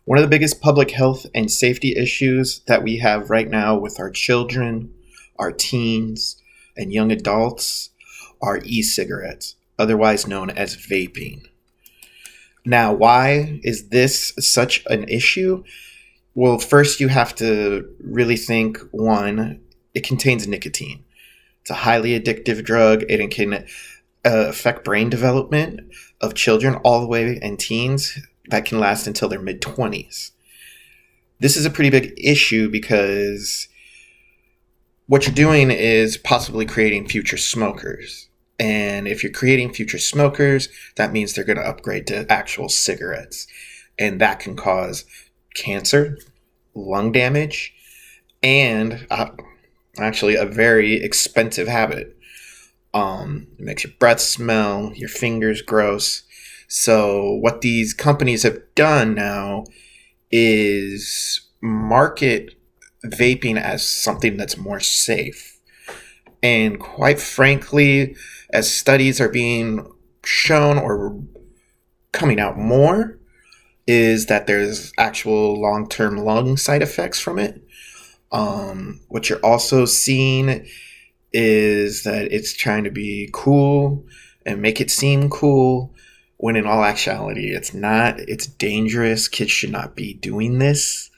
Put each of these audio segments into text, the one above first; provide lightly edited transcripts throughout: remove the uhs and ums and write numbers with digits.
One of the biggest public health and safety issues that we have right now with our children, our teens, and young adults are e-cigarettes, otherwise known as vaping. Now, why is this such an issue? Well, first you have to really think, one, it contains nicotine. It's a highly addictive drug. It can affect brain development of children all the way and teens that can last until their mid-20s. This is a pretty big issue because what you're doing is possibly creating future smokers. And if you're creating future smokers, that means they're going to upgrade to actual cigarettes. And that can cause cancer, lung damage, and actually a very expensive habit. It makes your breath smell, your fingers gross. So what these companies have done now is market vaping as something that's more safe. And quite frankly, as studies are being shown or coming out more, is that there's actual long-term lung side effects from it. What you're also seeing is that it's trying to be cool and make it seem cool, when in all actuality, it's not. It's dangerous. Kids should not be doing this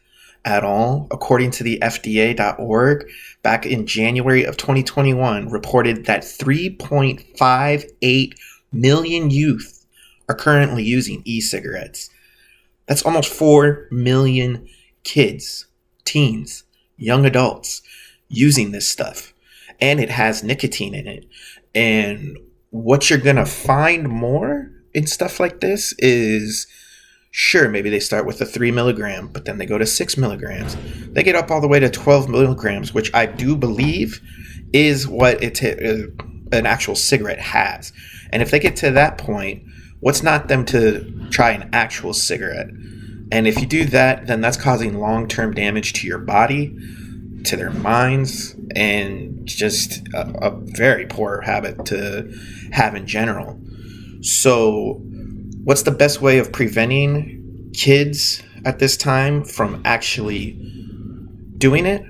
at all. According to the FDA.org, back in January of 2021, reported that 3.58 million youth are currently using e-cigarettes. That's almost 4 million kids, teens, young adults using this stuff. And it has nicotine in it. And what you're going to find more in stuff like this is, sure, maybe they start with a 3 milligram, but then they go to 6 milligrams. They get up all the way to 12 milligrams, which I do believe is what an actual cigarette has. And if they get to that point, what's not them to try an actual cigarette? And if you do that, then that's causing long-term damage to your body, to their minds, and just a very poor habit to have in general. So what's the best way of preventing kids at this time from actually doing it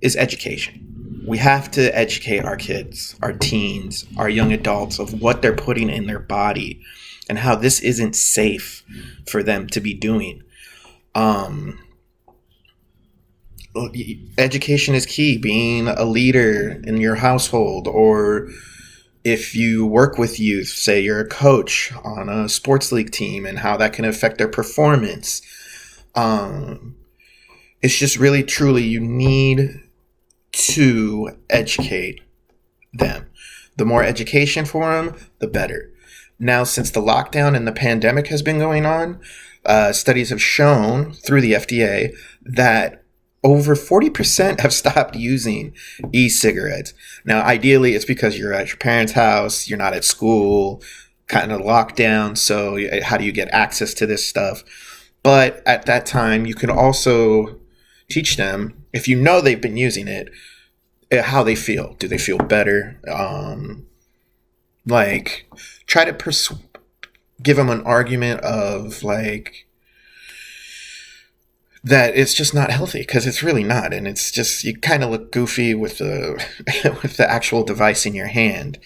is education. We have to educate our kids, our teens, our young adults of what they're putting in their body and how this isn't safe for them to be doing. Education is key. Being a leader in your household, or if you work with youth, say you're a coach on a sports league team, and how that can affect their performance. It's just really, truly, you need to educate them. The more education for them, the better. Now, since the lockdown and the pandemic has been going on, studies have shown through the FDA that over 40% have stopped using e-cigarettes. Now, ideally, it's because you're at your parents' house, you're not at school, kind of locked down. So how do you get access to this stuff? But at that time, you can also teach them, if you know they've been using it, how they feel. Do they feel better? Try to give them an argument of that it's just not healthy, because it's really not. And it's just, you kind of look goofy with the with the actual device in your hand.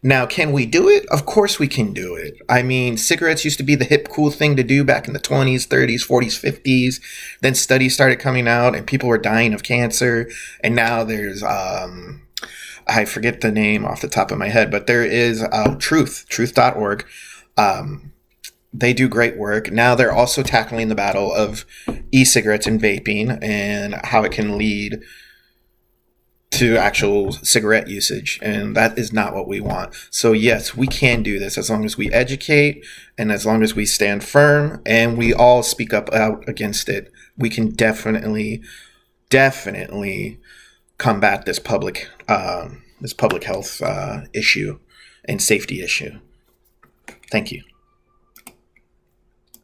Now, can we do it? Of course we can do it. I mean, cigarettes used to be the hip, cool thing to do back in the 20s, 30s, 40s, 50s. Then studies started coming out and people were dying of cancer. And now there's, I forget the name off the top of my head, but there is truth.org. They do great work. Now they're also tackling the battle of e-cigarettes and vaping and how it can lead to actual cigarette usage. And that is not what we want. So yes, we can do this as long as we educate and as long as we stand firm and we all speak up out against it. We can definitely combat this public health issue and safety issue. Thank you.